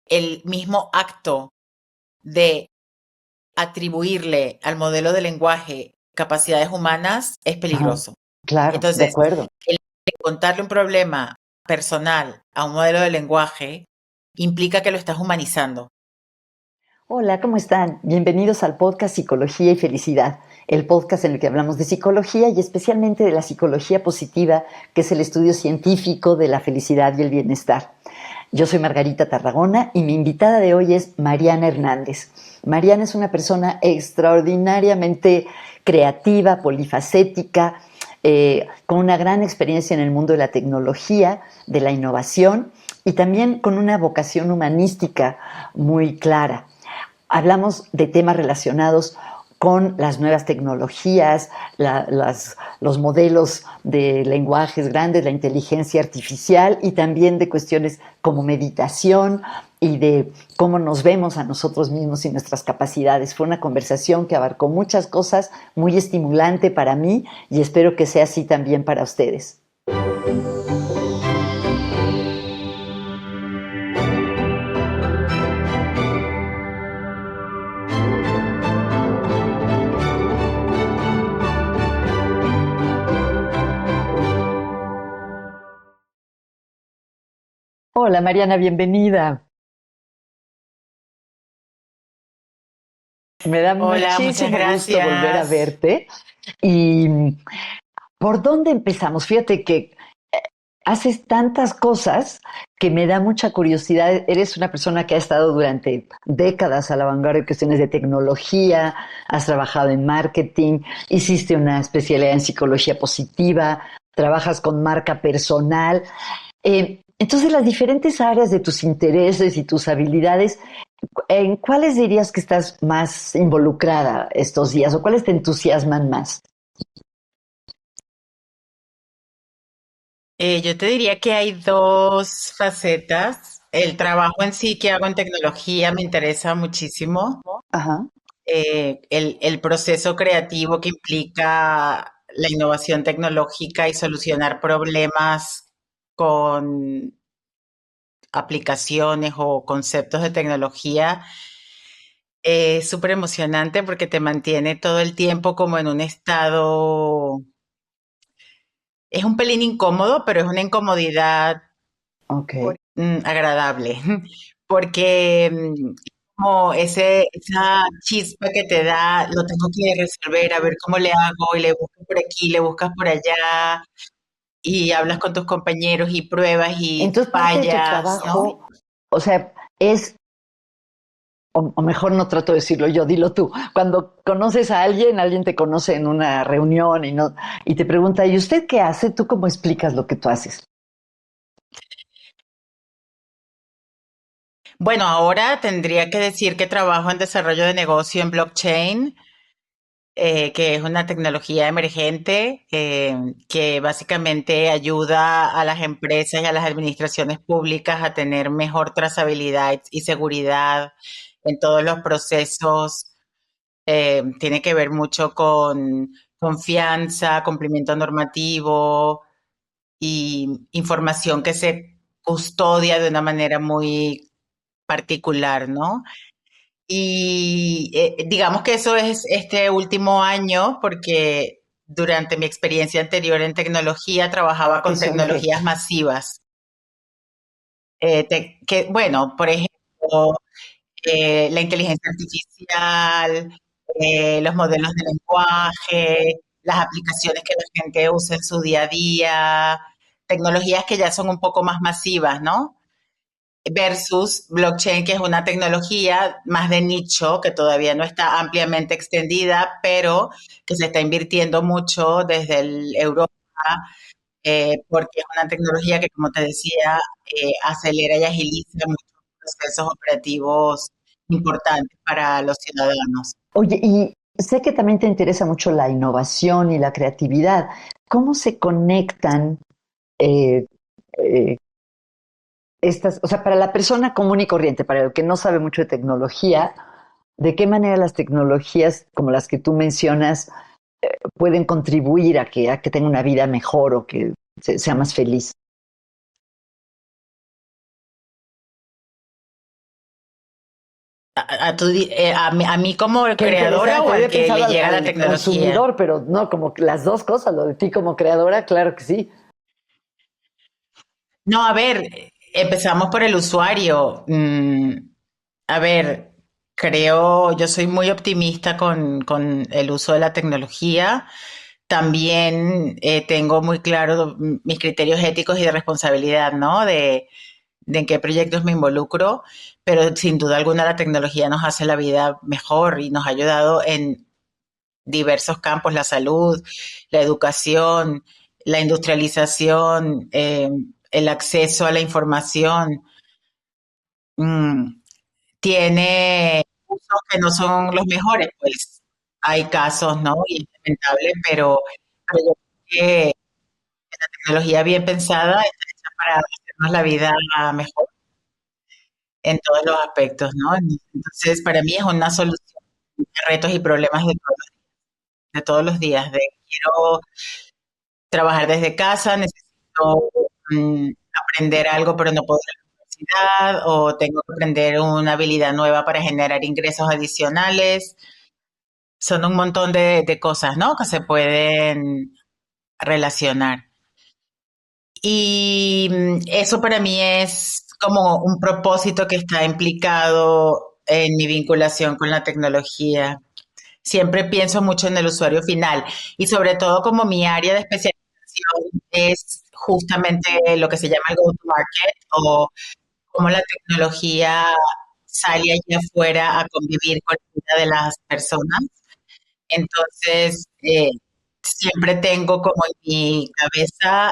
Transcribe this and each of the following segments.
el mismo acto de atribuirle al modelo de lenguaje capacidades humanas es Ajá, peligroso. claro, de Entonces, acuerdo. el contarle un problema personal a un modelo de lenguaje implica que lo estás humanizando. Hola, ¿cómo están? Bienvenidos al podcast Psicología y Felicidad, el podcast en el que hablamos de psicología y especialmente de la psicología positiva, que es el estudio científico de la felicidad y el bienestar. Yo soy Margarita Tarragona y mi invitada de hoy es Mariana Hernández. Mariana es una persona extraordinariamente creativa, polifacética, con una gran experiencia en el mundo de la tecnología, de la innovación y también con una vocación humanística muy clara. Hablamos de temas relacionados con las nuevas tecnologías, los modelos de lenguajes grandes, la inteligencia artificial y también de cuestiones como meditación y de cómo nos vemos a nosotros mismos y nuestras capacidades. Fue una conversación que abarcó muchas cosas, muy estimulante para mí y espero que sea así también para ustedes. Hola Mariana, bienvenida. Me da Hola, muchas muchísimo gusto volver a gracias. verte. ¿Y por dónde empezamos? Fíjate que haces tantas cosas que me da mucha curiosidad. Eres una persona que ha estado durante décadas a la vanguardia de cuestiones de tecnología, has trabajado en marketing, hiciste una especialidad en psicología positiva, trabajas con marca personal. Entonces, las diferentes áreas de tus intereses y tus habilidades, ¿en cuáles dirías que estás más involucrada estos días o cuáles te entusiasman más? Yo te diría que hay dos facetas. El trabajo en sí que hago en tecnología me interesa muchísimo. Ajá. El proceso creativo que implica la innovación tecnológica y solucionar problemas con aplicaciones o conceptos de tecnología es súper emocionante porque te mantiene todo el tiempo como en un estado, es un pelín incómodo, pero es una incomodidad Ok. agradable, porque como esa chispa que te da, lo tengo que resolver, a ver cómo le hago, y le buscas por aquí, le buscas por allá, y hablas con tus compañeros y pruebas y Entonces, parte de tu fallas, ¿no? trabajo, o sea, es, o mejor no trato de decirlo yo, dilo tú. Cuando conoces a alguien, alguien te conoce en una reunión y, no, y te pregunta, ¿y usted qué hace? ¿Tú cómo explicas lo que tú haces? Bueno, ahora tendría que decir que trabajo en desarrollo de negocio en blockchain, que es una tecnología emergente que básicamente ayuda a las empresas y a las administraciones públicas a tener mejor trazabilidad y seguridad en todos los procesos. Tiene que ver mucho con confianza, cumplimiento normativo y información que se custodia de una manera muy particular, ¿no? Y digamos que eso es este último año, porque durante mi experiencia anterior en tecnología trabajaba con ¿Eso en qué? tecnologías masivas. Bueno, por ejemplo, la inteligencia artificial, los modelos de lenguaje, las aplicaciones que la gente usa en su día a día, tecnologías que ya son un poco más masivas, ¿no? Versus blockchain, que es una tecnología más de nicho, que todavía no está ampliamente extendida, pero que se está invirtiendo mucho desde Europa, porque es una tecnología que, como te decía, acelera y agiliza muchos procesos operativos importantes para los ciudadanos. Oye, y sé que también te interesa mucho la innovación y la creatividad. ¿Cómo se conectan eh, eh, estas, o sea, para la persona común y corriente, para el que no sabe mucho de tecnología, de qué manera las tecnologías como las que tú mencionas pueden contribuir a que tenga una vida mejor o que sea más feliz? a mí como Qué creadora o interesante, al había que pensado le llega la al tecnología. consumidor, pero no, como que las dos cosas, lo de ti como creadora, claro que sí. No, a ver, empezamos por el usuario. A ver, yo soy muy optimista con el uso de la tecnología. También tengo muy claro mis criterios éticos y de responsabilidad, ¿no? De en qué proyectos me involucro, pero sin duda alguna la tecnología nos hace la vida mejor y nos ha ayudado en diversos campos, la salud, la educación, la industrialización, el acceso a la información. Mm, Tiene usos que no son los mejores, pues hay casos, ¿no? Y es lamentable, pero yo creo que la tecnología bien pensada está hecha para hacernos la vida mejor en todos los aspectos, ¿no? Entonces, para mí es una solución de retos y problemas de todos los días, de quiero trabajar desde casa, necesito aprender algo pero no puedo ir a la universidad, o tengo que aprender una habilidad nueva para generar ingresos adicionales. Son un montón de cosas, ¿no? Que se pueden relacionar. Y eso para mí es como un propósito que está implicado en mi vinculación con la tecnología. Siempre pienso mucho en el usuario final y sobre todo como mi área de especialización es justamente lo que se llama el go-to-market o cómo la tecnología sale allá afuera a convivir con la vida de las personas. Entonces, siempre tengo como en mi cabeza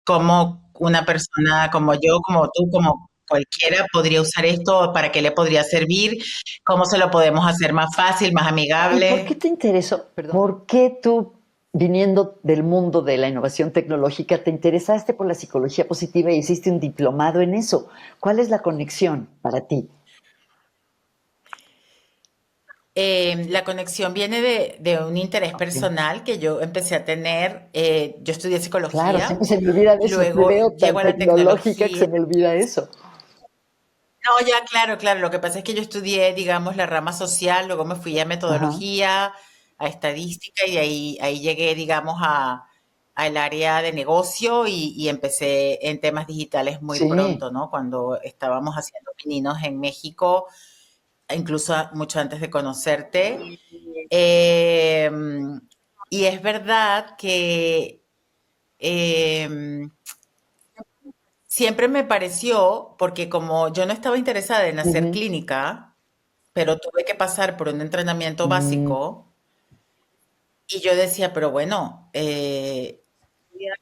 cómo una persona como yo, como tú, como cualquiera podría usar esto, para qué le podría servir, cómo se lo podemos hacer más fácil, más ¿Y por qué amigable. te interesó? Perdón. ¿Por qué tú, viniendo del mundo de la innovación tecnológica, te interesaste por la psicología positiva y hiciste un diplomado en eso? ¿Cuál es la conexión para ti? La conexión viene de un interés Ok. personal que yo empecé a tener. Yo estudié Claro, psicología, siempre se me olvida de eso. Te luego veo llego tan a la tecnológica que tecnología. se me olvida eso. No, ya, claro, claro. Lo que pasa es que yo estudié, digamos, la rama social, luego me fui a Ajá. metodología, a estadística y de ahí llegué, digamos, al área de negocio y empecé en temas digitales muy Sí. pronto, ¿no? Cuando estábamos haciendo pininos en México, incluso mucho antes de conocerte. Eh, y es verdad que eh, siempre me pareció, porque como yo no estaba interesada en hacer Ujú. clínica, pero tuve que pasar por un entrenamiento Mm, básico y yo decía, pero bueno,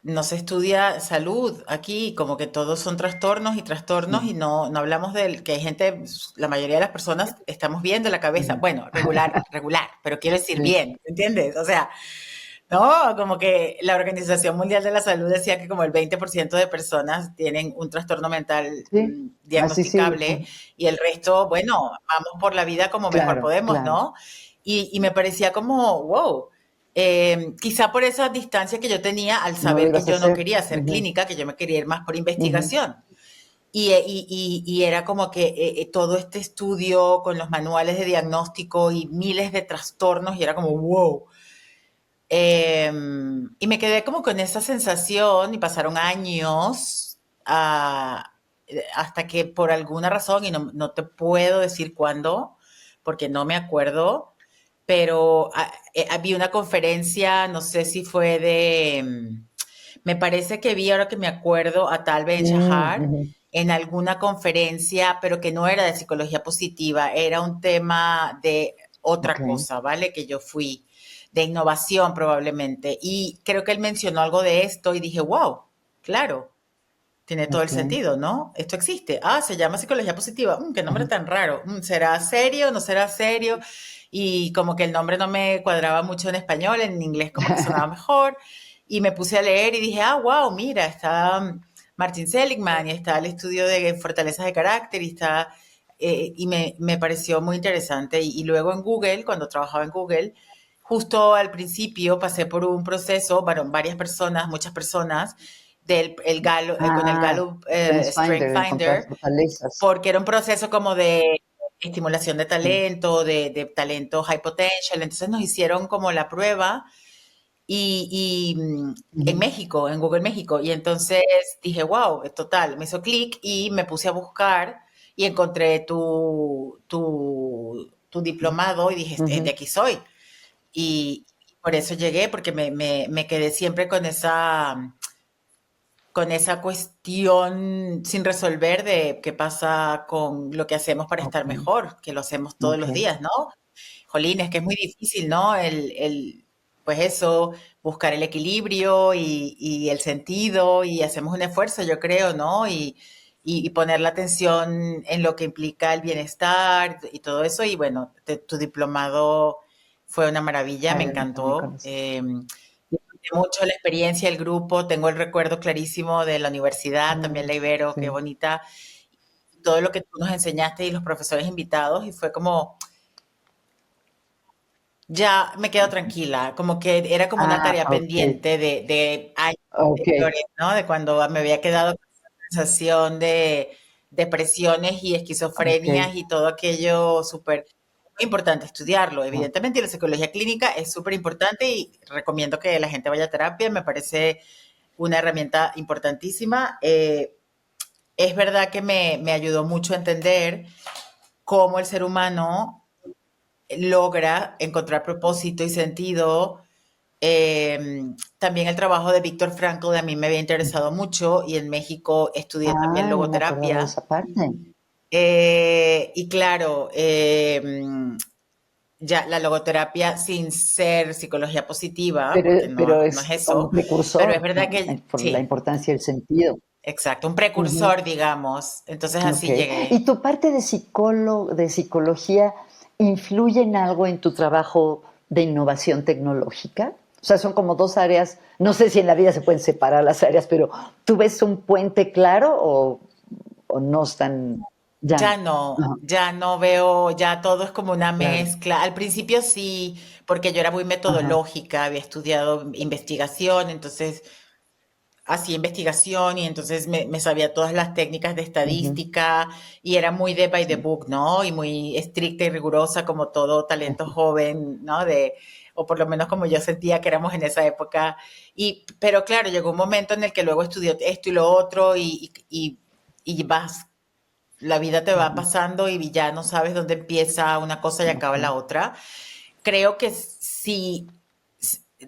no se estudia salud aquí, como que todos son trastornos y trastornos y sí. no hablamos del que hay gente, la mayoría de las personas estamos bien de la cabeza, Ujú. bueno, regular, regular, pero quiero decir Sí. bien, ¿entiendes? O sea, no, como que la Organización Mundial de la Salud decía que como el 20% de personas tienen un trastorno mental Sí. Así sí. diagnosticable y el resto, bueno, vamos por la vida como mejor Claro, podemos, claro. ¿no? Y me parecía como, wow, quizá por esa distancia que yo tenía al No lo saber que ibas a yo no hacer. quería hacer Ujú, clínica, que yo me quería ir más por ujú. investigación. Y era como que todo este estudio con los manuales de diagnóstico y miles de trastornos y era como, wow. Y me quedé como con esa sensación y pasaron años hasta que por alguna razón, y no te puedo decir cuándo, porque no me acuerdo, pero había una conferencia, no sé si fue me parece que vi, ahora que me acuerdo, a Tal Ben Mm, Shahar ujú. en alguna conferencia, pero que no era de psicología positiva, era un tema de Ok, otra cosa, ¿vale? Que yo fui de innovación probablemente. Y creo que él mencionó algo de esto y dije, wow, claro, tiene todo el ok. sentido, ¿no? Esto existe. Ah, se llama psicología positiva. Qué nombre Ajá. tan raro. ¿Será serio? ¿No será serio? Y como que el nombre no me cuadraba mucho en español, en inglés como que sonaba mejor. Y me puse a leer y dije, wow, mira, está Martin Seligman y está el estudio de fortalezas de carácter y está... y me pareció muy interesante. Y luego en Google, cuando trabajaba en Google, justo al principio pasé por un proceso, bueno, varias personas, muchas personas, con el Ah, Gallup Strengths Strength Finder, encontrar Finder, fortalezas. porque era un proceso como de estimulación de sí. talento, de talento high potential. Entonces nos hicieron como la prueba en Ujú. México, en Google México. Y entonces dije, wow, total, me hizo clic y me puse a buscar y encontré tu diplomado y dije, de Ujú. aquí soy. Y por eso llegué, porque me quedé siempre con esa cuestión sin resolver de qué pasa con lo que hacemos para Ok, estar mejor, que lo hacemos todos ok. los días, ¿no? Jolín, es que es muy difícil, ¿no? Pues eso, buscar el equilibrio y el sentido y hacemos un esfuerzo, yo creo, ¿no? Y poner la atención en lo que implica el bienestar y todo eso. Y bueno, tu diplomado fue una maravilla, me Ay, a mí también con encantó. eso. Disfruté mucho la experiencia, el grupo, tengo el recuerdo clarísimo de la universidad, también Mm, la Ibero, qué sí. bonita, todo lo que tú nos enseñaste y los profesores invitados, y fue como, ya me quedo tranquila, como que era como una Ah, tarea ok, pendiente de años ok. anteriores, ¿no? De cuando me había quedado con esa sensación de depresiones y Ok. esquizofrenias y todo aquello súper importante estudiarlo, Wow. evidentemente, y la psicología clínica es súper importante y recomiendo que la gente vaya a terapia, me parece una herramienta importantísima. Es verdad que me ayudó mucho a entender cómo el ser humano logra encontrar propósito y sentido. También el trabajo de Víctor Frankl a mí me había interesado mucho y en México estudié también Ah, no me acordaba de logoterapia. esa parte. Y claro, ya la logoterapia sin ser psicología positiva, porque Pero no es es como un eso, pero es precursor, verdad ¿no? que Por la sí, importancia del sentido. exacto, un Ujú. precursor, digamos. Entonces Ok. así ¿Y llegué. tu parte de de psicología influye en algo en tu trabajo de innovación tecnológica? O sea, son como dos áreas, no sé si en la vida se pueden separar las áreas, pero ¿tú ves un puente claro o no están ya? Ajá, Ya no veo, ya todo es como una claro. mezcla. Al principio sí, porque yo era muy Ajá. metodológica, había estudiado investigación, entonces hacía investigación y entonces me sabía todas las técnicas de Ujú. estadística y era muy de by the Sí, book, ¿no? Y muy estricta y rigurosa como todo talento ujú, joven, ¿no? O por lo menos como yo sentía que éramos en esa época. Pero claro, llegó un momento en el que luego estudió esto y lo otro y vas, la vida te va ujú. pasando y ya no sabes dónde empieza una cosa y Ok, acaba la otra. Creo que sí,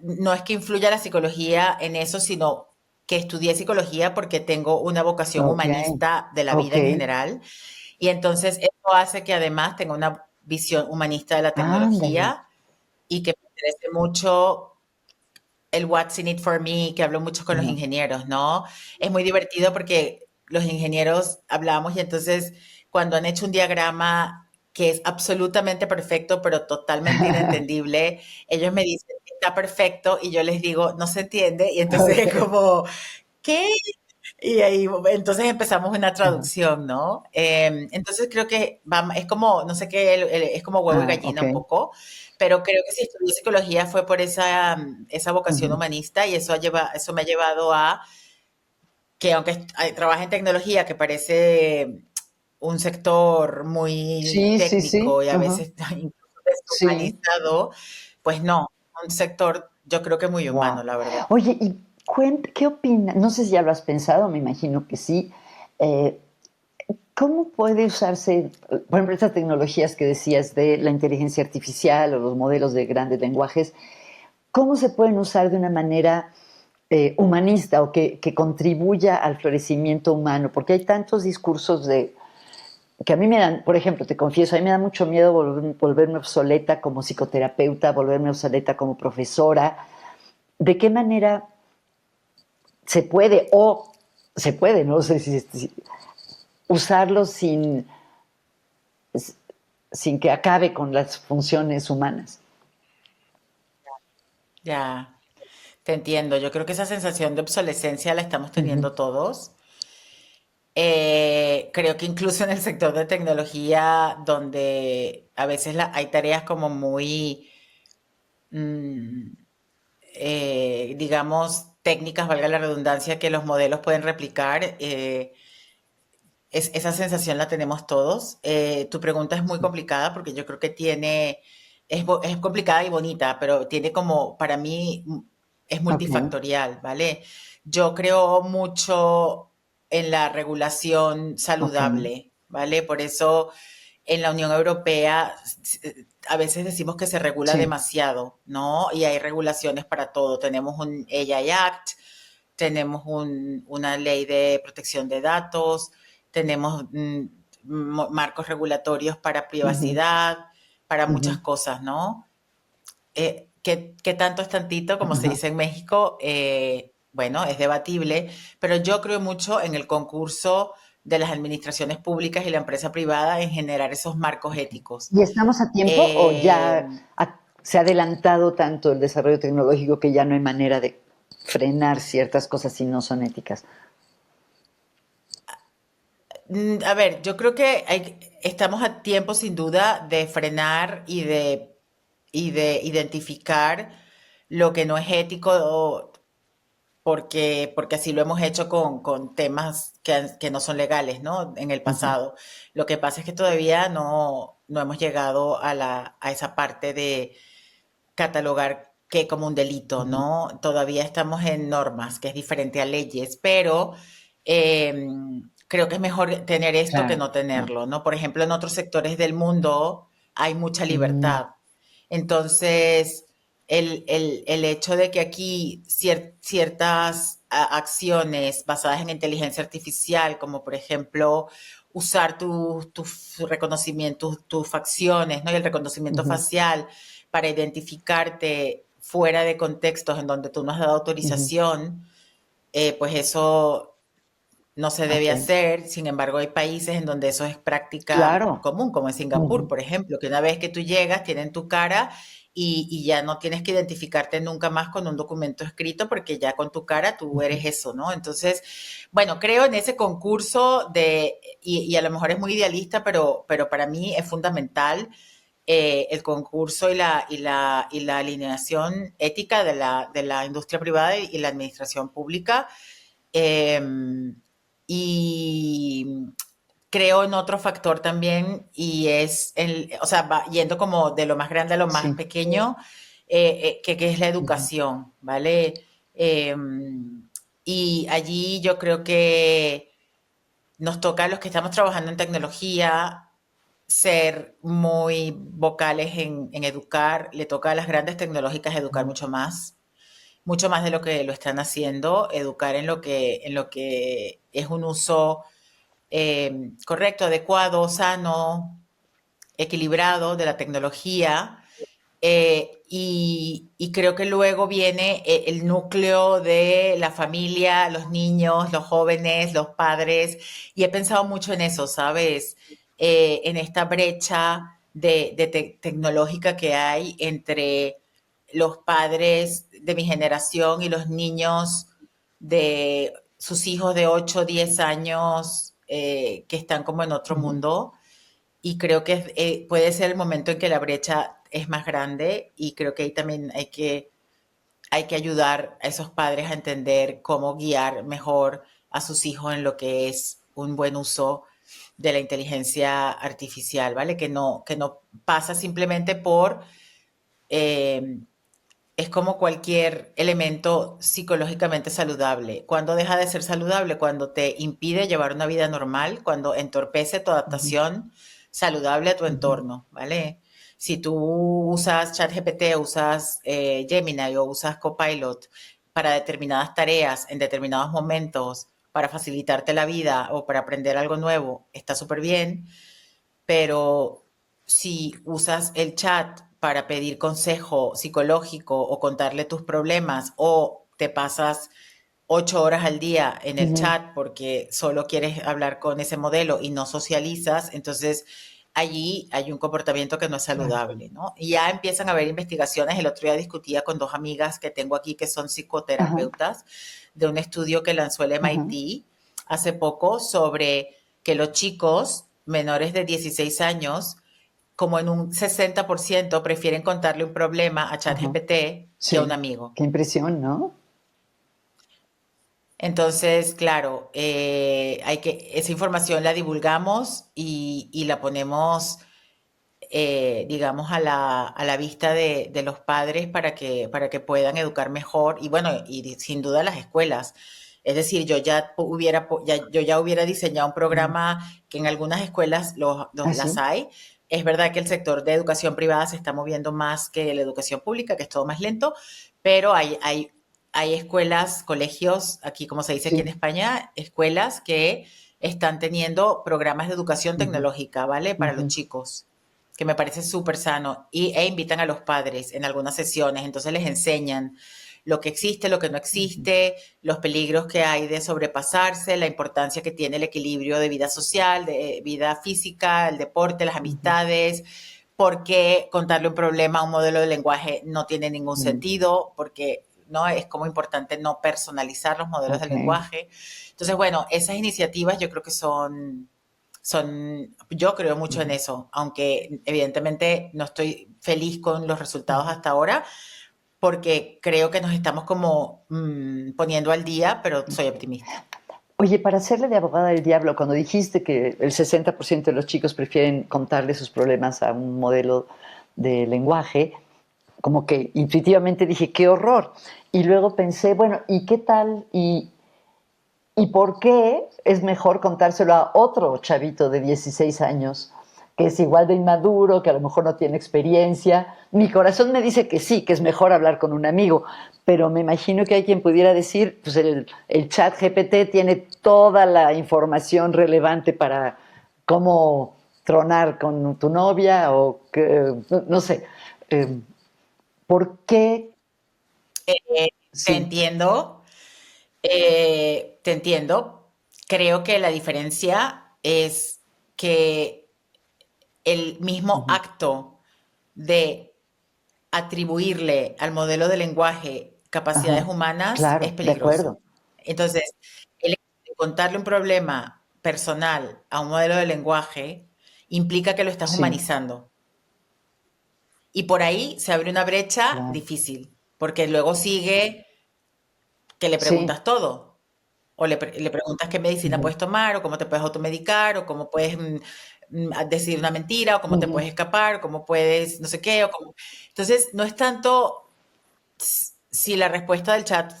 no es que influya la psicología en eso, sino que estudié psicología porque tengo una vocación ok, humanista de la ok. vida en general. Y entonces eso hace que además tenga una visión humanista de la Ándale. tecnología y que me interese mucho el What's in it for me, que hablo mucho con los Ajá, ingenieros, ¿no? Es muy divertido porque los ingenieros hablamos y entonces cuando han hecho un diagrama que es absolutamente perfecto, pero totalmente inentendible, ellos me dicen, está perfecto, y yo les digo, no se entiende, y entonces ok. es como, ¿qué? Y ahí entonces empezamos una Ajá. traducción, ¿no? Entonces creo que es como, no sé qué, es como huevo y Ah, gallina ok. un poco, pero creo que si estudié psicología fue por esa vocación Ujú. humanista y eso me ha llevado a que aunque trabaje en tecnología, que parece un sector muy Sí, sí, sí. técnico y a Ajá. veces incluso Sí. deshumanizado, pues no, un sector yo creo que muy humano, Wow. la verdad. Oye, y ¿qué opinas? No sé si ya lo has pensado, me imagino que sí. Eh, ¿Cómo puede usarse, por ejemplo, estas tecnologías que decías de la inteligencia artificial o los modelos de grandes lenguajes, cómo se pueden usar de una manera humanista o que contribuya al florecimiento humano? Porque hay tantos discursos que a mí me dan, por ejemplo, te confieso, a mí me da mucho miedo volverme obsoleta como psicoterapeuta, volverme obsoleta como profesora. ¿De qué manera se puede se puede, no sé si usarlo sin que acabe con las funciones humanas? Ya, te entiendo. Yo creo que esa sensación de obsolescencia la estamos Ujú. teniendo todos. Creo que incluso en el sector de tecnología, donde a veces hay tareas como muy, mm, digamos, técnicas, valga la redundancia, que los modelos pueden replicar. esa sensación la tenemos todos. Tu pregunta es muy complicada porque yo creo que es complicada y bonita, pero tiene como, para mí, es Ok. multifactorial, ¿vale? Yo creo mucho en la regulación Ok. saludable, ¿vale? Por eso en la Unión Europea a veces decimos que se regula Sí. demasiado, ¿no? Y hay regulaciones para todo. Tenemos un AI Act, tenemos una ley de protección de datos, tenemos marcos regulatorios para Ujú, privacidad, para muchas ujú. cosas, ¿no? ¿Qué tanto es tantito, como se Ajá. dice en México? Bueno, es debatible, pero yo creo mucho en el concurso de las administraciones públicas y la empresa privada en generar esos marcos Ok. éticos. ¿Y estamos a tiempo o Eh, ya se ha adelantado tanto el desarrollo tecnológico que ya no hay manera de frenar ciertas cosas si no son éticas? a ver, yo creo que estamos a tiempo sin duda de frenar y de identificar lo que no es ético porque así lo hemos hecho con temas que no son legales, ¿no? En el Ujú, pasado. Lo que pasa es que todavía no hemos llegado a esa parte de catalogar que como un delito, ujú. ¿no? Todavía estamos en normas, que es diferente a leyes, pero eh, creo que es mejor tener esto que Claro, no claro. tenerlo, ¿no? Por ejemplo, en otros sectores del mundo hay mucha Mm, libertad. Entonces, el hecho de que aquí ciertas acciones basadas en inteligencia artificial, como por ejemplo usar tus reconocimientos, tus facciones, ¿no? Y el reconocimiento ujú, facial para identificarte fuera de contextos en donde tú no has dado ujú. autorización, pues eso no se Ok. debe hacer. Sin embargo, hay países en donde eso es práctica Claro. común, como en Singapur, Ujú, por ejemplo, que una vez que tú llegas, tienen tu cara y ya no tienes que identificarte nunca más con un documento escrito porque ya con tu cara tú ujú. eres eso, ¿no? Entonces, bueno, creo en ese concurso y a lo mejor es muy idealista, pero para mí es fundamental el concurso y la alineación ética de la industria privada y la administración pública. Eh, y creo en otro factor también y o sea, yendo como de lo más grande a lo más Sí. pequeño, que es la Ujú, educación, ¿vale? Y allí yo creo que nos toca a los que estamos trabajando en tecnología ser muy vocales en educar, le toca a las grandes tecnológicas educar ujú, mucho más de lo que lo están haciendo, educar en lo que es un uso correcto, adecuado, sano, equilibrado de la tecnología. Y creo que luego viene el núcleo de la familia, los niños, los jóvenes, los padres, y he pensado mucho en eso, ¿sabes? En esta brecha tecnológica que hay entre los padres de mi generación y los niños de sus hijos de 8 o 10 años que están como en otro ujú. mundo y creo que puede ser el momento en que la brecha es más grande y creo que ahí también hay que ayudar a esos padres a entender cómo guiar mejor a sus hijos en lo que es un buen uso de la inteligencia artificial, ¿vale? Que no pasa simplemente eh, es como cualquier elemento psicológicamente saludable. ¿Cuándo deja de ser saludable? Cuando te impide llevar una vida normal, cuando entorpece tu Ujú, adaptación saludable a tu ujú, entorno, ¿vale? Si tú usas ChatGPT, usas Gemini o usas Copilot para determinadas tareas en determinados momentos, para facilitarte la vida o para aprender algo nuevo, está súper bien, pero si usas el chat para pedir consejo psicológico o contarle tus problemas o te pasas 8 horas al día en el ujú. chat porque solo quieres hablar con ese modelo y no socializas, entonces allí hay un comportamiento que no es Claro. saludable, ¿no? Y ya empiezan a haber investigaciones. El otro día discutía con dos amigas que tengo aquí que son Ajá, psicoterapeutas de un estudio que lanzó el ajá. MIT hace poco sobre que los chicos menores de 16 años, como en un 60%, prefieren contarle un problema a Ajá. ChatGPT que a un Sí, amigo. qué impresión, ¿no? Entonces, claro, esa información la divulgamos y la ponemos, digamos, a la vista de los padres para que puedan educar mejor. Y bueno, sin duda las escuelas. Es decir, yo ya hubiera diseñado un Mm. programa que en algunas escuelas ¿Ah, las sí? hay. Es verdad que el sector de educación privada se está moviendo más que la educación pública, que es todo más lento, pero hay escuelas, colegios, aquí como se dice aquí en Sí. España, escuelas que están teniendo programas de educación Ujú, tecnológica, ¿vale? Para los ujú, chicos, que me parece súper sano, e invitan a los padres en algunas sesiones, entonces les enseñan lo que existe, lo que no ujú, existe, los peligros que hay de sobrepasarse, la importancia que tiene el equilibrio de vida social, de vida física, el deporte, las ujú, amistades, por qué contarle un problema a un modelo de lenguaje no tiene ningún mm. sentido, porque no es como importante no personalizar los modelos de Ok. lenguaje. Entonces, bueno, esas iniciativas yo creo que yo creo mucho en Ujú, eso, aunque evidentemente no estoy feliz con los resultados ujú. hasta ahora, porque creo que nos estamos como poniendo al día, pero soy optimista. Oye, para hacerle de abogada del diablo, cuando dijiste que el 60% de los chicos prefieren contarle sus problemas a un modelo de lenguaje, como que intuitivamente dije, qué horror. Y luego pensé, bueno, ¿y qué tal? ¿Y por qué es mejor contárselo a otro chavito de 16 años, que es igual de inmaduro, que a lo mejor no tiene experiencia? Mi corazón me dice que sí, que es mejor hablar con un amigo, pero me imagino que hay quien pudiera decir, pues el chat GPT tiene toda la información relevante para cómo tronar con tu novia o que, no sé. Eh, ¿Por qué? Te Sí. entiendo, te entiendo. Creo que la diferencia es que el mismo Ujú. acto de atribuirle al modelo de lenguaje capacidades Ajá. humanas es Claro, de acuerdo. peligroso. Entonces, el hecho de contarle un problema personal a un modelo de lenguaje implica que lo estás Sí, humanizando. Y por ahí se abre una brecha claro. difícil, porque luego sigue que le Sí. preguntas todo. O le preguntas qué medicina Ujú, puedes tomar, o cómo te puedes automedicar, o cómo puedes decir una mentira, o cómo te ujú. puedes escapar, o cómo puedes no sé qué. Entonces, no es tanto si la respuesta del chat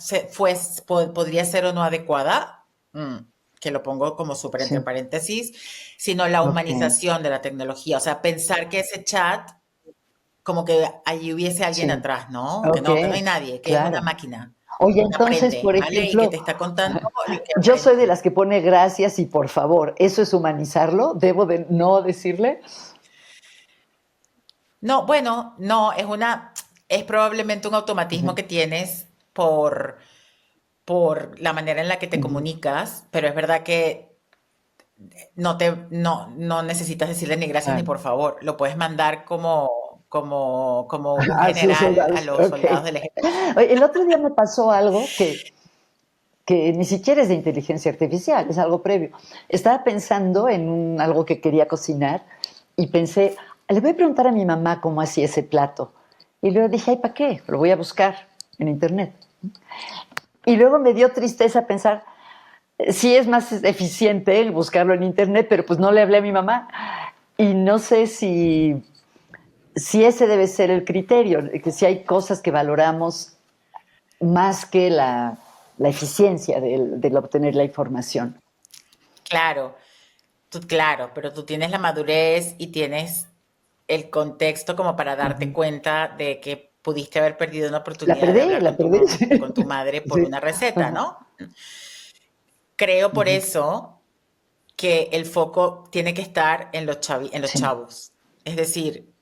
podría ser o no adecuada, mm, que lo pongo como súper entre Sí, paréntesis, sino la ok. humanización de la tecnología. O sea, pensar que ese chat, como que allí hubiese alguien Sí, atrás, ¿no? ok, Que no hay nadie, que es una claro. máquina Oye, que entonces, aprende, por ¿vale? Y que ejemplo, te está contando lo que yo soy de aprende. las que pone gracias y por favor. ¿Eso es humanizarlo? ¿Debo de no decirle? No, bueno, no, es probablemente un automatismo Ujú, que tienes por la manera en la que te ujú, comunicas, pero es verdad que no necesitas decirle ni gracias ni claro. por favor. Lo puedes mandar como un A sus general a soldados, los ok. soldados del ejército. Oye, el otro día me pasó algo que ni siquiera es de inteligencia artificial, es algo previo. Estaba pensando en algo que quería cocinar y pensé, le voy a preguntar a mi mamá cómo hacía ese plato. Y luego dije, ay, ¿para qué? Lo voy a buscar en internet. Y luego me dio tristeza pensar, sí es más eficiente el buscarlo en internet, pero pues no le hablé a mi mamá. Y no sé si ese debe ser el criterio, que si hay cosas que valoramos más que la eficiencia del obtener la información. Claro, claro, pero tú tienes la madurez y tienes el contexto como para darte Ujú. cuenta de que pudiste haber perdido una La oportunidad de perdí, hablar la perdí. con tu madre por Sí. una receta, Ajá. ¿no? Creo por Ujú. eso que el foco tiene que estar en en los Sí. chavos. Es decir,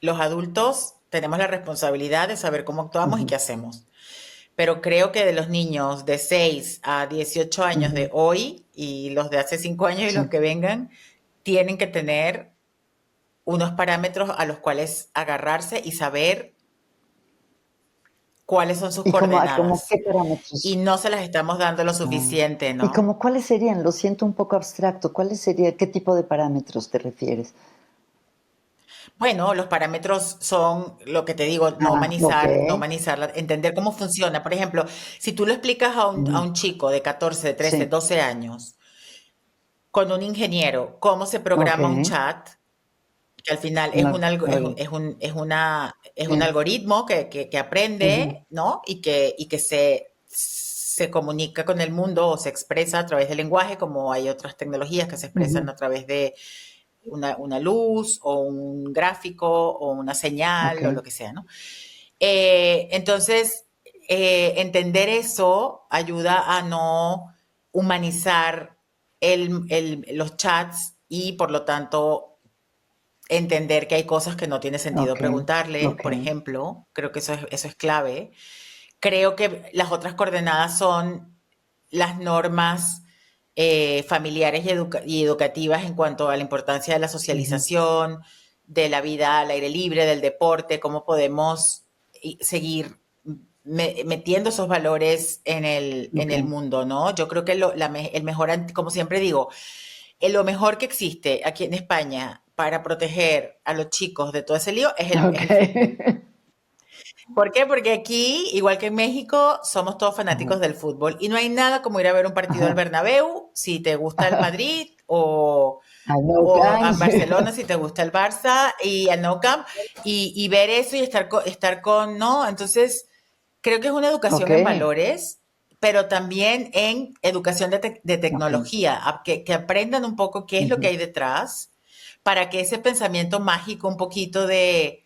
los adultos tenemos la responsabilidad de saber cómo actuamos y Ujú. qué hacemos. Pero creo que de los niños de 6 a 18 años de Ujú. hoy y los de hace 5 años y los Sí. que vengan, tienen que tener unos parámetros a los cuales agarrarse y saber cuáles son sus ¿Y como coordenadas. qué Y parámetros? no se las estamos dando lo Ah. suficiente, ¿Y ¿no? como cuáles serían? Lo siento un poco abstracto. ¿Cuáles serían? ¿Qué tipo de parámetros te refieres? Bueno, los parámetros son lo que te digo, Ah, ok. no humanizar, entender cómo funciona. Por ejemplo, si tú lo explicas a Ujú. un chico de 14, 13, Sí, 12 años, con un ingeniero, cómo se ok. programa un chat, que al final es No, oye. es un Sí. algoritmo que Ujú, aprende, ¿no? Y que se comunica con el mundo o se expresa a través del lenguaje, como hay otras tecnologías que se expresan ujú. a través de una luz o un gráfico o una Ok, señal o lo que sea, ¿no? Entonces, entender eso ayuda a no humanizar los chats y por lo tanto entender que hay cosas que no tiene sentido ok, preguntarle, ok. por ejemplo, creo que eso es clave. Creo que las otras coordenadas son las normas familiares y educativas en cuanto a la importancia de la Ujú, socialización, de la vida al aire libre, del deporte, cómo podemos seguir metiendo esos valores en ok. el mundo, ¿no? Yo creo que el mejor, como siempre digo, lo mejor que existe aquí en España para proteger a los chicos de todo ese lío Ok. es el fútbol. ¿Por qué? Porque aquí, igual que en México, somos todos Ajá, fanáticos del fútbol y no hay nada como ir a ver un partido al ajá. Bernabéu si te gusta el Madrid I know, o a guys. Barcelona si te gusta el Barça y al Nou Camp y ver eso y estar con, ¿no? Entonces, creo que es una Ok, educación en valores, pero también en educación de ok. tecnología, que aprendan un poco qué es lo que Ujú. hay detrás para que ese pensamiento mágico un poquito de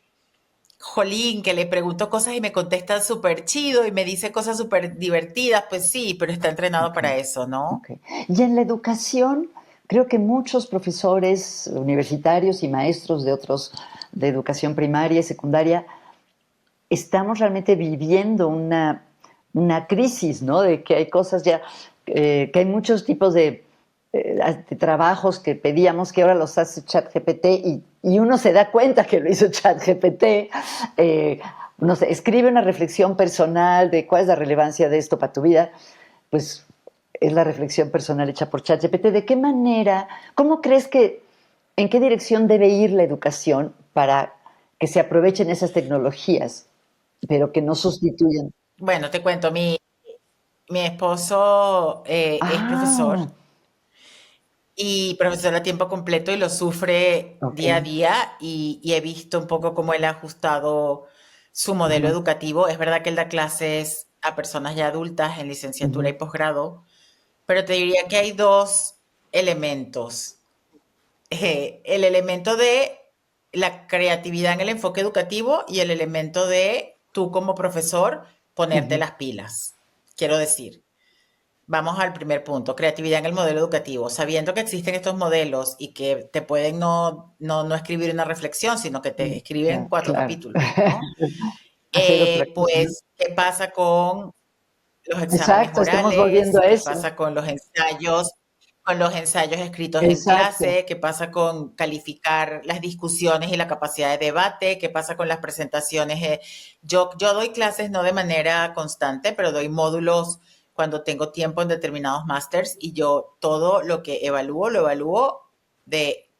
Jolín, que le pregunto cosas y me contesta súper chido y me dice cosas súper divertidas, pues sí, pero está entrenado Ok, para eso, ¿no? ok. Y en la educación, creo que muchos profesores universitarios y maestros de otros, de educación primaria y secundaria, estamos realmente viviendo una crisis, ¿no? De que hay cosas ya, que hay muchos tipos de trabajos que pedíamos que ahora los hace ChatGPT y uno se da cuenta que lo hizo ChatGPT. No sé, escribe una reflexión personal de cuál es la relevancia de esto para tu vida, pues es la reflexión personal hecha por ChatGPT. ¿De qué manera, cómo crees que, en qué dirección debe ir la educación para que se aprovechen esas tecnologías, pero que no sustituyan? Bueno, te cuento, mi esposo es profesor Ah, y profesor a tiempo completo y lo sufre ok. día a día y he visto un poco cómo él ha ajustado su modelo Ajá, educativo. Es verdad que él da clases a personas ya adultas en licenciatura y ujú, posgrado, pero te diría que hay dos elementos. El elemento de la creatividad en el enfoque educativo y el elemento de tú como profesor ponerte ujú, las pilas. Quiero decir, vamos al primer punto, creatividad en el modelo educativo. Sabiendo que existen estos modelos y que te pueden no escribir una reflexión, sino que te escriben ya, 4 claro. capítulos, ¿no? Hacer otra cosa. Pues, ¿qué pasa con los exámenes Exacto, estamos volviendo orales? a ¿Qué eso. pasa con los ensayos escritos en Exacto. clase? ¿Qué pasa con calificar las discusiones y la capacidad de debate? ¿Qué pasa con las presentaciones? Yo doy clases no de manera constante, pero doy módulos cuando tengo tiempo en determinados másters y yo todo lo que evalúo, lo evalúo de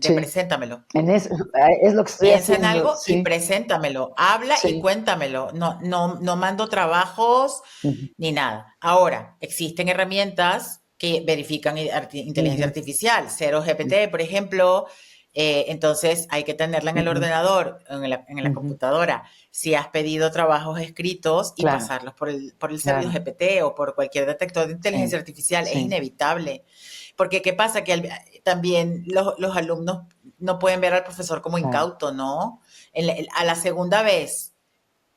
Sí, preséntamelo. en eso, es lo que estoy Piensa en haciendo, algo y sí, preséntamelo. Habla y sí. cuéntamelo. No mando trabajos Ujú, ni nada. Ahora, existen herramientas que verifican inteligencia ujú, artificial. Cero sí, GPT, por ejemplo. Entonces hay que tenerla en el ujú, ordenador, en la ujú. computadora. Si has pedido trabajos escritos y Claro, pasarlos por el servicio claro, GPT o por cualquier detector de sí, inteligencia artificial, es sí, inevitable. Porque ¿qué pasa? Que también los alumnos no pueden ver al profesor como claro. incauto, ¿no? A la segunda vez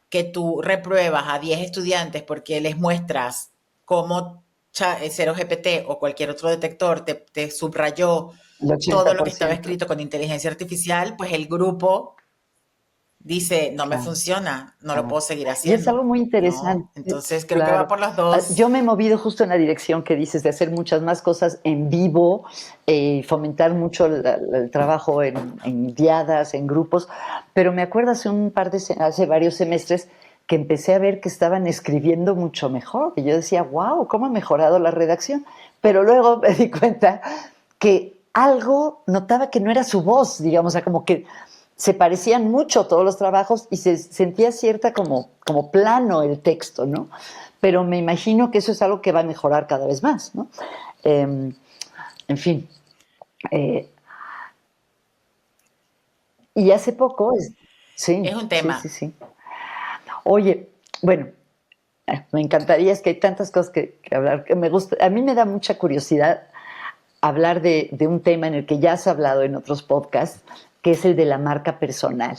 que tú repruebas a 10 estudiantes porque les muestras cómo Cero GPT o cualquier otro detector te subrayó El todo ochenta lo que por estaba ciento escrito con inteligencia artificial, pues el grupo dice, no me Claro. funciona, no lo Claro. puedo seguir Y es algo haciendo, muy ¿no? interesante, Entonces creo que va claro. por las Ah, dos. yo me he movido justo en la dirección que dices de hacer muchas más cosas en vivo, fomentar mucho el trabajo en diadas, en grupos, pero me acuerdo hace hace varios semestres que empecé a ver que estaban escribiendo mucho mejor y yo decía, wow, cómo ha mejorado la redacción, pero luego me di cuenta que algo notaba que no era su voz, digamos, o sea, como que se parecían mucho todos los trabajos y se sentía cierta como plano el texto, ¿no? Pero me imagino que eso es algo que va a mejorar cada vez más, ¿no? Eh, en fin. eh, y hace poco, sí, Es un sí, sí, tema. sí. Oye, bueno, me encantaría, es que hay tantas cosas que hablar, que me gusta, a mí me da mucha curiosidad hablar de un tema en el que ya has hablado en otros podcasts, que es el de la marca personal,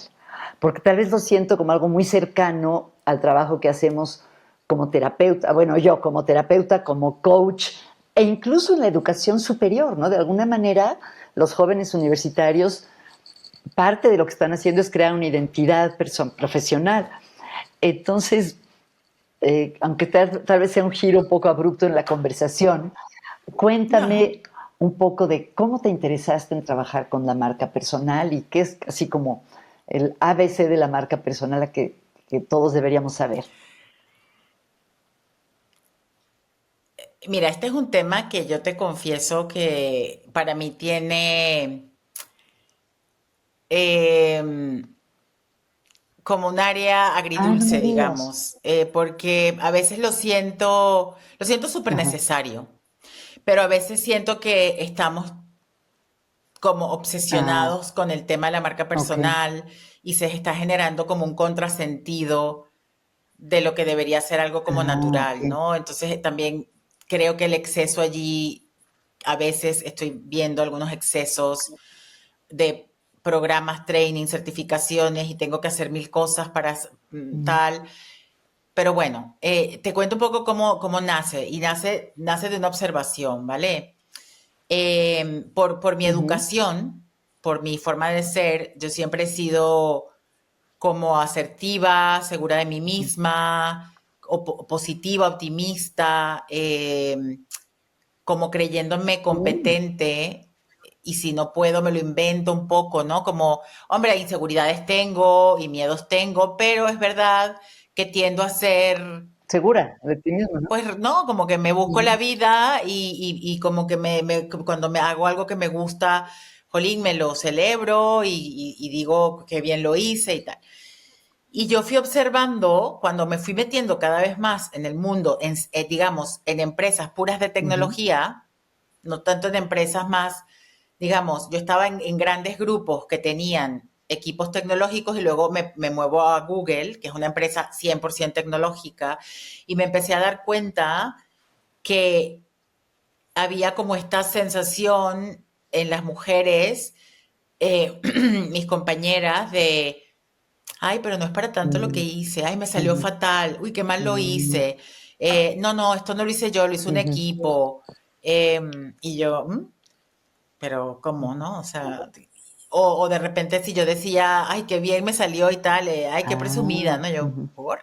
porque tal vez lo siento como algo muy cercano al trabajo que hacemos como terapeuta, bueno, yo como terapeuta, como coach, e incluso en la educación superior, ¿no? De alguna manera, los jóvenes universitarios, parte de lo que están haciendo es crear una identidad profesional. Entonces, aunque tal vez sea un giro un poco abrupto en la conversación, No. cuéntame un poco de cómo te interesaste en trabajar con la marca personal y qué es así como el ABC de la marca personal que todos deberíamos saber. Mira, este es un tema que yo te confieso que para mí tiene em, como un área Ah, no me agridulce, digas. digamos, porque a veces lo siento súper Ajá. necesario, pero a veces siento que estamos como Ah, obsesionados con el tema de la marca ok. personal y se está generando como un contrasentido de lo que debería ser algo como Ah, ok. natural, ¿no? Entonces también creo que el exceso allí, a veces estoy viendo algunos excesos de programas, training, certificaciones y tengo que hacer mil cosas para Mm, tal. Pero bueno, te cuento un poco cómo nace y nace de una observación, ¿vale? Por mi ujú, educación, por mi forma de ser, yo siempre he sido como asertiva, segura de mí ujú, misma, positiva, optimista, como creyéndome mm, competente y si no puedo me lo invento un poco, ¿no? Como, hombre, inseguridades tengo y miedos tengo, pero es verdad que tiendo a ser, segura de ti mismo, ¿no? pues, no, como que me busco la Ujú, vida y como que cuando me hago algo que me gusta, jolín, me lo celebro y digo que bien lo hice y tal. Y yo fui observando, cuando me fui metiendo cada vez más en el mundo, digamos, en empresas puras de ujú, tecnología, no tanto en empresas más, digamos, yo estaba en grandes grupos que tenían equipos tecnológicos y luego me muevo a Google, que es una empresa 100% tecnológica, y me empecé a dar cuenta que había como esta sensación en las mujeres, mis compañeras, de ay, pero no es para tanto lo que mm, hice. Ay, me salió ujú, fatal. Uy, qué mal lo mm, hice. No, no, esto no lo hice yo, lo hizo un ujú, equipo. Y yo, pero ¿cómo, no? O sea, o de repente si yo decía, ay, qué bien me salió y tal, ay, qué presumida, ah, ¿no? Yo, ujú, ¿por?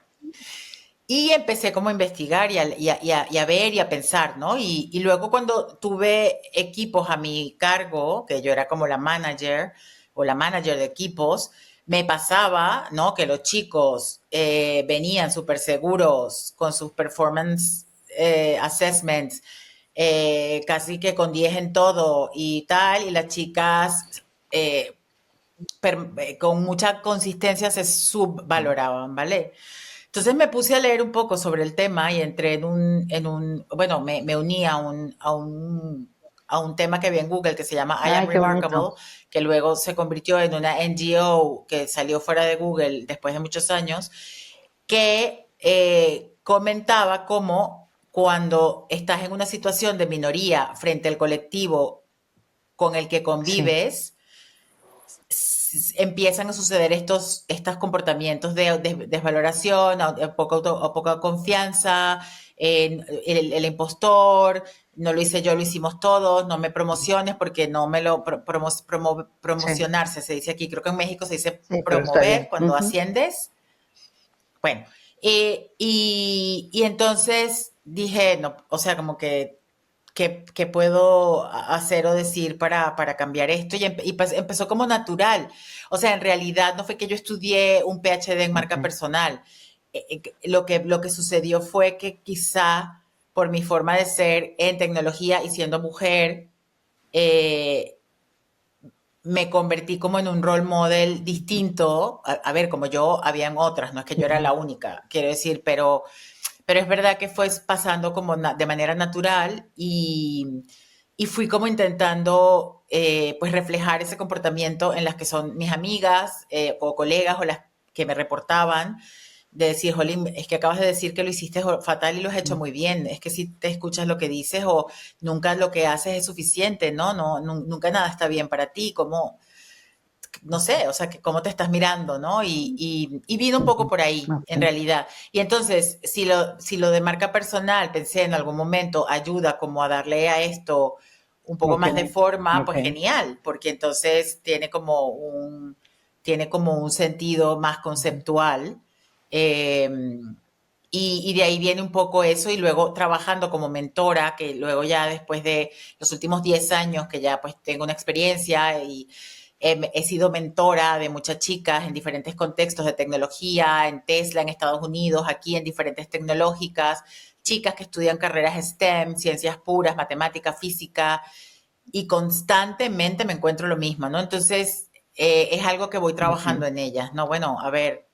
Y empecé como a investigar y a ver y a pensar, ¿no? Y luego cuando tuve equipos a mi cargo, que yo era como la manager o la manager de equipos, me pasaba, ¿no? Que los chicos venían súper seguros con sus performance assessments, casi que con 10 en todo y tal, y las chicas con mucha consistencia se subvaloraban, ¿vale? Entonces me puse a leer un poco sobre el tema y entré bueno, me uní a un tema que había en Google que se llama I Am ay, qué bonito. Remarkable, que luego se convirtió en una NGO que salió fuera de Google después de muchos años, que comentaba cómo cuando estás en una situación de minoría frente al colectivo con el que Sí, convives, empiezan a suceder estos comportamientos de desvaloración, o poca confianza, el impostor, no lo hice yo, lo hicimos todos, no me promociones porque no me lo sí, promocionarse, se dice aquí, creo que en México se dice sí, pero está promover bien. cuando Ujú, asciendes. Bueno, y entonces dije, no, o sea, como que qué puedo hacer o decir para cambiar esto y pues empezó como natural. O sea, en realidad no fue que yo estudié un PhD en ok, marca personal. Lo que sucedió fue que quizá por mi forma de ser en tecnología y siendo mujer, eh, me convertí como en un role model distinto. A ver, como yo, habían otras, no es que yo era Ujú. la única, quiero decir, pero es verdad que fue pasando como de manera natural y fui como intentando pues reflejar ese comportamiento en las que son mis amigas o colegas o las que me reportaban, de decir, Jolín, es que acabas de decir que lo hiciste fatal y lo has hecho muy bien, es que si te escuchas lo que dices o nunca lo que haces es suficiente, ¿no? Nunca nada está bien para ti, como, no sé, o sea, que cómo te estás mirando, ¿no? Y vino un poco Ujú. por ahí, en Ok, realidad. Y entonces, si lo de marca personal, pensé en algún momento, ayuda como a darle a esto un poco ok, más de forma, ok. pues genial, porque entonces tiene como un sentido más Ujú. conceptual. Eh, y de ahí viene un poco eso y luego trabajando como mentora, que luego ya después de los últimos 10 años que ya pues tengo una experiencia y he sido mentora de muchas chicas en diferentes contextos de tecnología, en Tesla, en Estados Unidos, aquí en diferentes tecnológicas, chicas que estudian carreras STEM, ciencias puras, matemática, física, y constantemente me encuentro lo mismo, ¿no? Entonces, es algo que voy trabajando Ok. en ellas, ¿no? Bueno, a ver,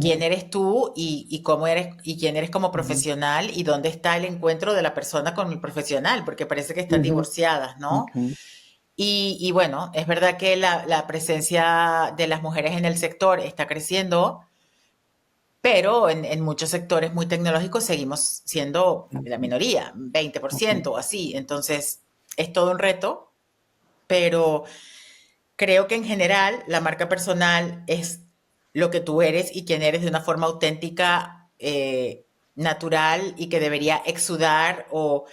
quién Ujú. eres tú y cómo eres y quién eres como Ujú. profesional y dónde está el encuentro de la persona con el profesional, porque parece que están Ujú. divorciadas, ¿no? Ok. Y bueno, es verdad que la presencia de las mujeres en el sector está creciendo, pero en muchos sectores muy tecnológicos seguimos siendo la Ok. minoría, Ok. 20% o así. Entonces, es todo un reto, pero creo que en general la marca personal es lo que tú eres y quién eres de una forma auténtica, natural y que debería exudar o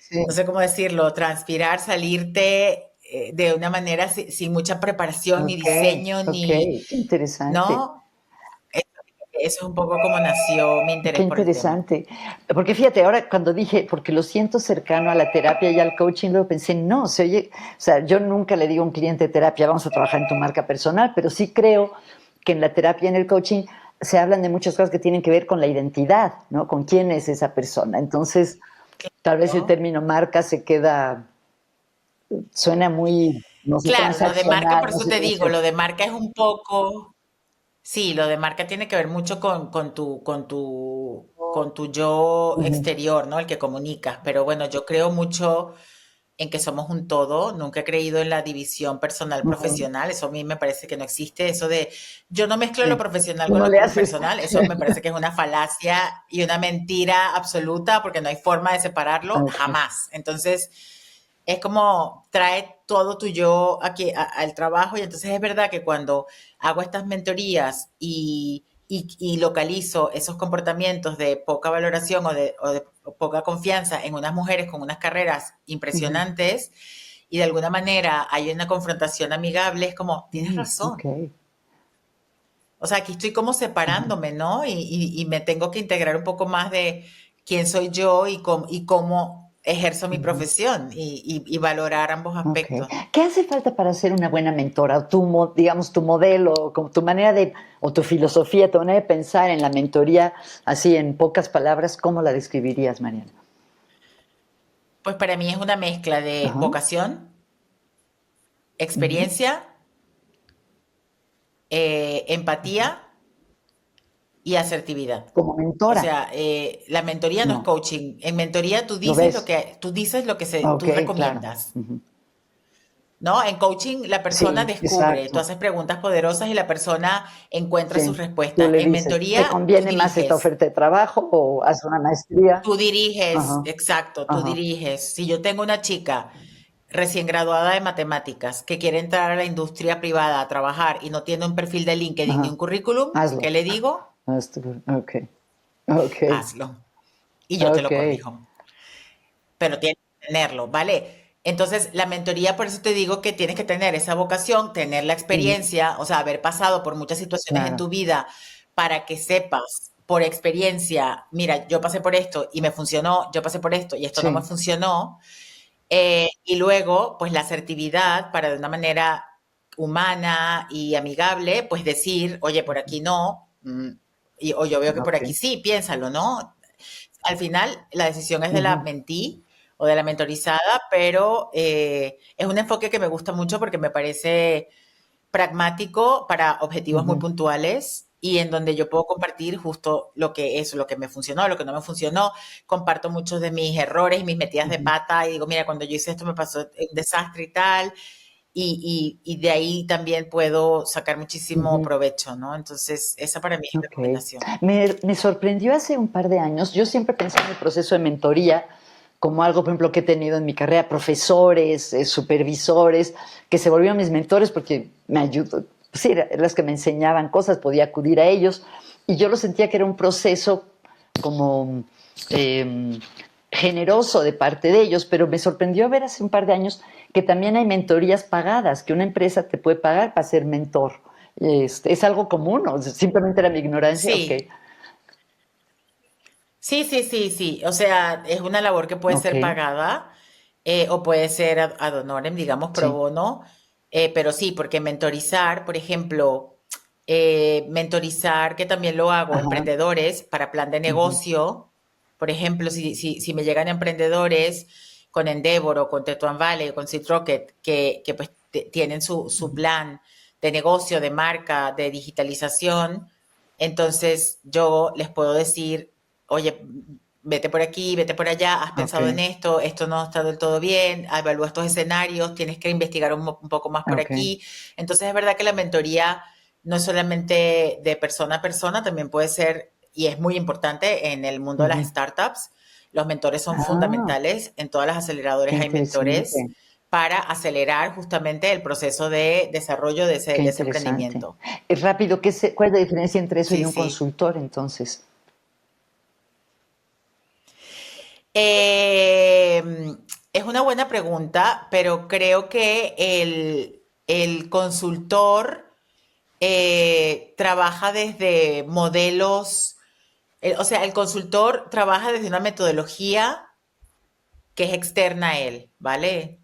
no Sí. sé cómo decirlo, transpirar, salirte de una manera sin mucha preparación, ni Ok. diseño, Ok. ni, Qué interesante. ¿no? Eso, eso es un poco como nació mi Qué interés por el tema. interesante. Porque fíjate, ahora cuando dije, porque lo siento cercano a la terapia y al coaching, luego pensé, no, se oye, o sea, yo nunca le digo a un cliente de terapia, vamos a trabajar en tu marca personal, pero sí creo que en la terapia y en el coaching se hablan de muchas cosas que tienen que ver con la identidad, ¿no? Con quién es esa persona. Entonces, tal vez el ¿No? término marca se queda, suena muy, no sé, Claro, lo de marca, transaccional, por no eso sé te cómo digo, se... lo de marca es un poco, sí, lo de marca tiene que ver mucho con tu yo Ujú. exterior, ¿no? El que comunicas. Pero bueno, yo creo mucho en que somos un todo. Nunca he creído en la división personal Ujú. profesional. Eso a mí me parece que no existe. Eso de yo no mezclo lo Sí. profesional Tú con no lo le haces. personal, eso me parece que es una falacia y una mentira absoluta porque no hay forma de separarlo Ok. jamás. Entonces, es como trae todo tu yo aquí al trabajo y entonces es verdad que cuando hago estas mentorías y localizo esos comportamientos de poca valoración o de poca confianza en unas mujeres con unas carreras Ujú. impresionantes y de alguna manera hay una confrontación amigable, es como, tienes Ok. razón. O sea, aquí estoy como Ujú. separándome, ¿no? Y me tengo que integrar un poco más de quién soy yo y cómo ejerzo mi Ujú. profesión y valorar ambos Ok. aspectos. ¿Qué hace falta para ser una buena mentora? O tu, digamos, tu modelo, como tu manera de, o tu filosofía, tu manera de pensar en la mentoría, así en pocas palabras, ¿cómo la describirías, Mariana? Pues para mí es una mezcla de Ajá. vocación, Ujú. experiencia, Ujú. empatía y asertividad. Como O mentora. sea, la mentoría no es No. coaching. En mentoría ¿Lo ves? tú dices lo que Ok, tú claro. recomiendas. Ujú. ¿No? En coaching la persona Sí, descubre, tú exacto. haces preguntas poderosas y la persona encuentra sus Sí. Tú respuestas. le En dices, ¿te mentoría conviene más esta oferta de trabajo o haz una maestría? tú diriges, Ajá. exacto, tú Ajá. diriges. Si yo tengo una chica recién graduada de matemáticas que quiere entrar a la industria privada a trabajar y no tiene un perfil de LinkedIn ni Ajá. un currículum, ¿qué Hazlo. le digo? Ok. Ok. Hazlo. Y yo te Ok. lo corrijo. Pero tienes que tenerlo, ¿vale? Entonces, la mentoría, por eso te digo que tienes que tener esa vocación, tener la Ujú. experiencia, o sea, haber pasado por muchas situaciones en Claro. tu vida para que sepas por experiencia, mira, yo pasé por esto y me funcionó, yo pasé por esto y esto no me Sí. funcionó. Y luego, pues la asertividad para de una manera humana y amigable, pues decir, oye, por aquí no, o yo veo que por Ok. aquí sí, piénsalo, ¿no? Al final, la decisión es de la Ujú. mentí o de la mentorizada, pero es un enfoque que me gusta mucho porque me parece pragmático para objetivos muy Ujú, puntuales y en donde yo puedo compartir justo lo que es, lo que me funcionó, lo que no me funcionó. Comparto muchos de mis errores, mis metidas de ujú, pata y digo, mira, cuando yo hice esto me pasó un desastre y tal. Y de ahí también puedo sacar muchísimo ujú. provecho, ¿no? Entonces, esa para mí es Ok. recomendación. Me sorprendió hace un par de años. Yo siempre pensé en el proceso de mentoría como algo, por ejemplo, que he tenido en mi carrera, profesores, supervisores, que se volvieron mis mentores porque me ayudó, sí, eran las que me enseñaban cosas, podía acudir a ellos, y yo lo sentía que era un proceso como eh, generoso de parte de ellos, pero me sorprendió ver hace un par de años que también hay mentorías pagadas, que una empresa te puede pagar para ser mentor. Es algo común, o simplemente era mi ignorancia, ok, Sí, sí, sí, sí, sí. O sea, es una labor que puede ok, ser pagada o puede ser ad honorem, digamos, pro sí, bono. Pero sí, porque mentorizar, por ejemplo, mentorizar, que también lo hago, ajá, emprendedores para plan de ujú, negocio. Por ejemplo, si me llegan emprendedores con Endeavor o con Tetuan Valley o con Seed Rocket que pues tienen su ujú, plan de negocio, de marca, de digitalización, entonces yo les puedo decir, oye, vete por aquí, vete por allá, has ok, pensado en esto no está del todo bien, evalúa estos escenarios, tienes que investigar un poco más por ok, aquí. Entonces es verdad que la mentoría no es solamente de persona a persona, también puede ser, y es muy importante en el mundo de las ujú. startups, los mentores son Ah, fundamentales, en todas las qué aceleradoras hay mentores interesante, para acelerar justamente el proceso de desarrollo qué de ese interesante. emprendimiento. Es rápido, ¿cuál es la diferencia entre eso y Sí, un sí. consultor entonces? Eh, es una buena pregunta, pero creo que el consultor trabaja desde modelos, o sea, el consultor trabaja desde una metodología que es externa a él, ¿vale?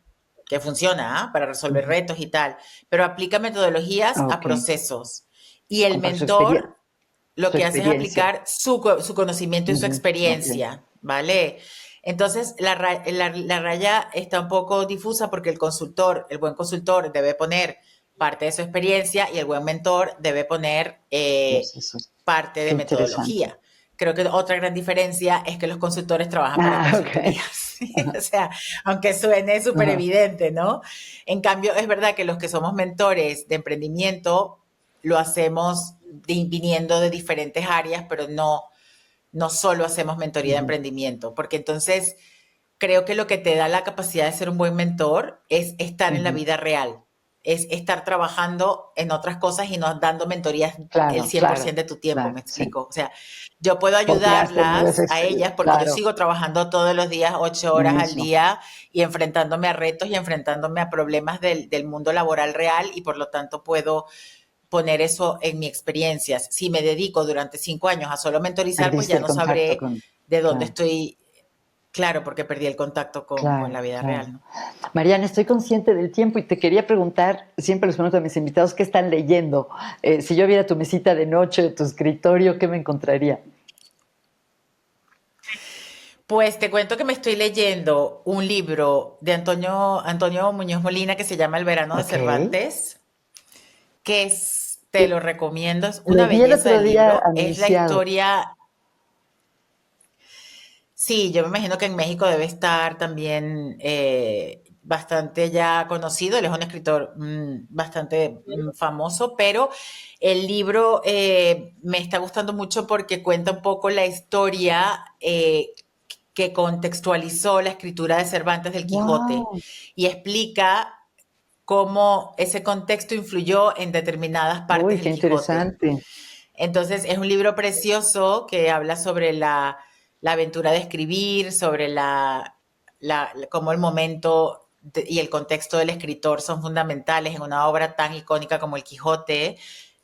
Que funciona, ¿ah? Para resolver Ujú. retos y tal, pero aplica metodologías a Ok, procesos. Y el con para su, mentor lo su que hace es experiencia. aplicar su conocimiento y su Ujú, ok, experiencia, ¿vale? Entonces, la raya está un poco difusa porque el consultor, el buen consultor debe poner parte de su experiencia y el buen mentor debe poner procesos. parte de Qué interesante. metodología. Creo que otra gran diferencia es que los consultores trabajan para Ah, ok. consultorías. ¿Sí? O sea, aunque suene súper Ajá. evidente, ¿no? En cambio, es verdad que los que somos mentores de emprendimiento lo hacemos viniendo de diferentes áreas, pero no solo hacemos mentoría de Ujú, emprendimiento, porque entonces creo que lo que te da la capacidad de ser un buen mentor es estar en la ujú. vida real, es estar trabajando en otras cosas y no dando mentorías el Claro, 100% claro, de tu tiempo, claro, me sí. explico. O sea, yo puedo Porque has tenido esa ayudarlas a ellas experiencia. porque yo Claro, sigo trabajando todos los días 8 horas al eso. día y enfrentándome a retos y enfrentándome a problemas del mundo laboral real y por lo tanto puedo poner eso en mi experiencia. Si me dedico durante 5 años a solo mentorizar, pues Perdiste ya el no contacto sabré con. de dónde Claro, estoy. Claro, porque perdí el contacto con claro, la vida claro. real, ¿no? Mariana, estoy consciente del tiempo y te quería preguntar, siempre les pregunto a mis invitados, ¿qué están leyendo? Si yo viera tu mesita de noche, tu escritorio, ¿qué me encontraría? Pues te cuento que me estoy leyendo un libro de Antonio Muñoz Molina que se llama El verano de Ok. Cervantes, te lo recomiendo, es Lo una vi el belleza otro de día libro, es la anunciado. historia. Sí, yo me imagino que en México debe estar también bastante ya conocido. Él es un escritor bastante famoso, pero el libro me está gustando mucho porque cuenta un poco la historia que contextualizó la escritura de Cervantes del Quijote ¡Wow! y explica cómo ese contexto influyó en determinadas partes Uy, del qué Quijote. interesante. Entonces es un libro precioso que habla sobre la aventura de escribir, sobre cómo el momento y el contexto del escritor son fundamentales en una obra tan icónica como El Quijote,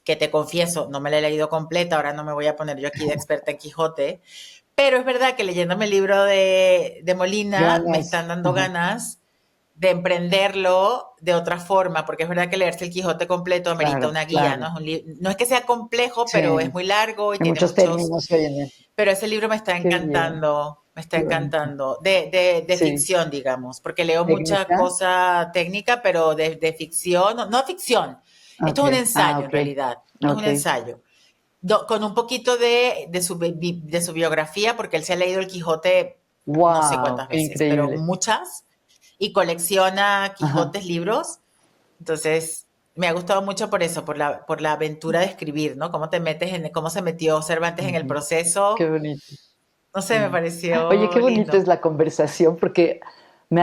que te confieso, no me la he leído completa, ahora no me voy a poner yo aquí de experta en Quijote, pero es verdad que leyéndome el libro de Molina me Ganas. están dando Ajá, ganas de emprenderlo de otra forma, porque es verdad que leerse el Quijote completo amerita claro, una guía, claro. ¿no? No es que sea complejo, Sí, pero es muy largo y hay tiene muchos muchos, términos que hoy en día. pero ese libro me está Qué bien. encantando. Me está qué bonito. encantando. De Sí. ficción, digamos, porque leo mucha ¿Técnica? cosa técnica, pero de ficción, no, no ficción. Esto Ok. es un Ah, ensayo, en ok. realidad. Es un Ok. ensayo. Con un poquito de su biografía, porque él se ha leído el Quijote no sé Wow, cuántas qué veces, pero increíble. muchas, y colecciona Ajá. Quijotes libros. Entonces, me ha gustado mucho por eso, por la aventura de escribir, ¿no? Cómo te metes cómo se metió Cervantes en el Ujú. Qué proceso. bonito. No sé, me Sí. Oye, qué pareció bonita es lindo. la conversación, porque me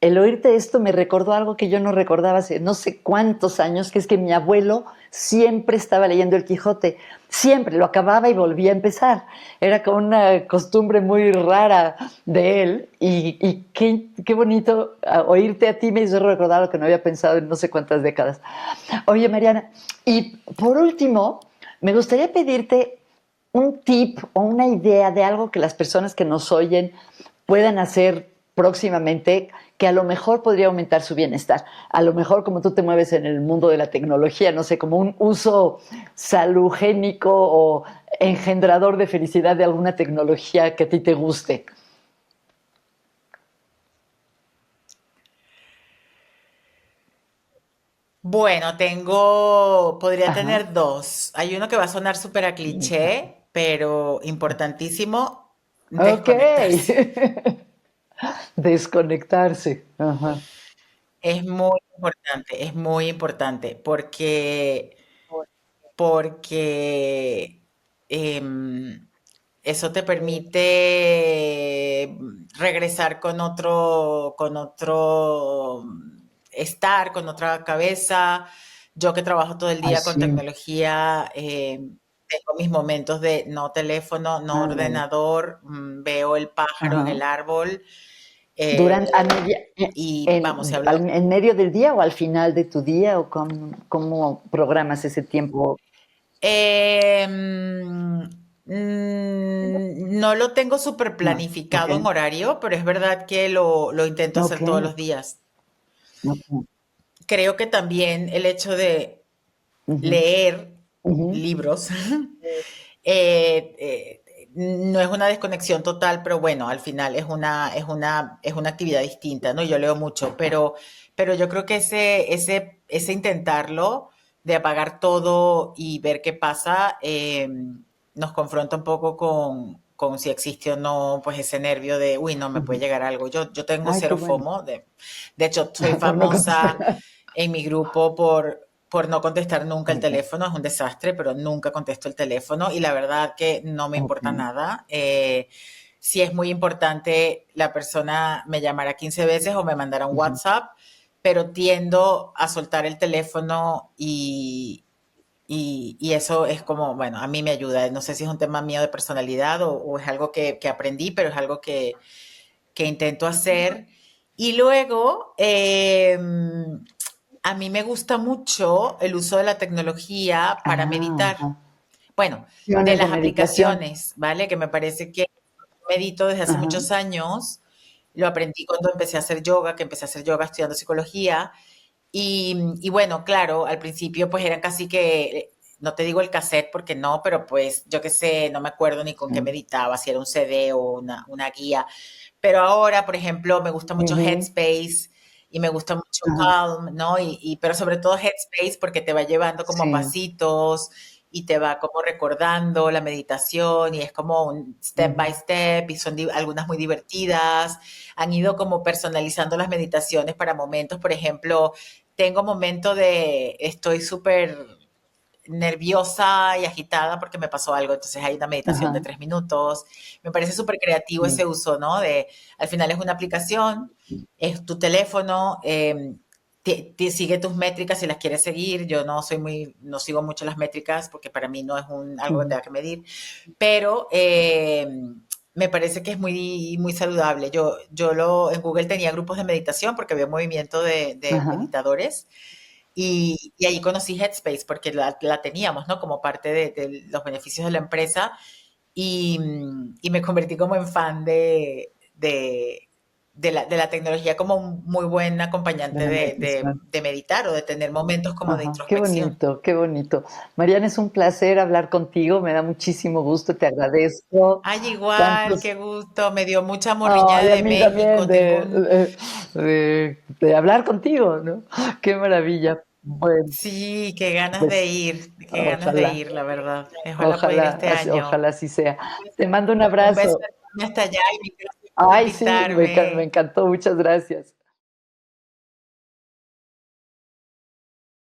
el oírte esto me recordó algo que yo no recordaba hace no sé cuántos años, que es que mi abuelo siempre estaba leyendo el Quijote, siempre lo acababa y volvía a empezar. Era como una costumbre muy rara de él y qué bonito oírte a ti me hizo recordar lo que no había pensado en no sé cuántas décadas. Oye, Mariana, y por último, me gustaría pedirte un tip o una idea de algo que las personas que nos oyen puedan hacer próximamente que a lo mejor podría aumentar su bienestar. A lo mejor como tú te mueves en el mundo de la tecnología, no sé, como un uso salugénico o engendrador de felicidad de alguna tecnología que a ti te guste. Bueno, podría Ajá, tener dos. Hay uno que va a sonar súper a cliché, pero importantísimo, ok. desconectarse. Desconectarse. Ajá. Es muy importante, porque eso te permite regresar con otro estar, con otra cabeza. Yo que trabajo todo el Ay, día con sí. tecnología, tengo mis momentos de no teléfono, no Ándale. ordenador, veo el pájaro en Ajá. el árbol, eh, Durante, a media, y vamos, se habló. en medio del día o al final de tu día o cómo programas ese tiempo. No lo tengo súper No, ok, planificado en horario, pero es verdad que lo intento ok, hacer todos los días. ok. Creo que también el hecho de Ujú, leer ujú, libros no es una desconexión total, pero bueno, al final es una actividad distinta, ¿no? Yo leo mucho, pero yo creo que ese intentarlo de apagar todo y ver qué pasa, nos confronta un poco con si existe o no, pues ese nervio de, uy, no, me puede ujú. llegar algo. Yo tengo Ay, qué cero bueno. FOMO, de hecho, soy Por no famosa contestar. en mi grupo por no contestar nunca el Ok, teléfono. Es un desastre, pero nunca contesto el teléfono y la verdad que no me ok. importa nada. Si es muy importante, la persona me llamará 15 veces o me mandará un Ujú, WhatsApp, pero tiendo a soltar el teléfono y eso es como, bueno, a mí me ayuda. No sé si es un tema mío de personalidad o es algo que aprendí, pero es algo que intento hacer. Y luego, a mí me gusta mucho el uso de la tecnología para ah, meditar. ajá. Bueno, de Sesiones de las meditación. aplicaciones, ¿vale? Que me parece que medito desde hace Ajá. muchos años. Lo aprendí cuando empecé a hacer yoga, que empecé a hacer yoga estudiando psicología. Y bueno, claro, al principio pues eran casi que, no te digo el cassette porque no, pero pues yo qué sé, no me acuerdo ni con qué Sí. meditaba, si era un CD o una guía. Pero ahora, por ejemplo, me gusta mucho Ujú, Headspace y me gusta mucho ajá. Calm, ¿no? Pero sobre todo Headspace porque te va llevando como a Sí. pasitos y te va como recordando la meditación y es como un step by Ujú, step y son algunas muy divertidas. Han ido como personalizando las meditaciones para momentos, por ejemplo, tengo momento de estoy súper nerviosa y agitada porque me pasó algo, entonces hay una meditación de ajá. 3 minutos. Me parece súper creativo Sí. ese uso, ¿no? Al final es una aplicación, es tu teléfono, te sigue tus métricas si las quieres seguir. Yo no sigo mucho las métricas porque para mí no es algo que Ujú, tenga que medir, pero me parece que es muy, muy saludable. En Google tenía grupos de meditación porque había un movimiento de ajá. meditadores y ahí conocí Headspace porque la teníamos, ¿no? Como parte de los beneficios de la empresa y me convertí como en fan de la tecnología como un muy buen De acompañante la meditación. de meditar o de tener momentos como de Ajá, qué introspección. bonito, qué bonito. Mariana, es un placer hablar contigo, me da muchísimo gusto, te agradezco Ay, igual, tantos. qué gusto, me dio mucha morriña Ay, a de mí también México, tengo un... de hablar contigo, ¿no? Qué maravilla. Bueno, Sí, pues qué ganas de ojalá, ir, la verdad. Ojalá pueda ir ojalá, este año. ojalá así sea. Te mando un Un beso abrazo. enorme hasta allá y mil gracias por Ay, sí, me invitarme. encantó, muchas gracias.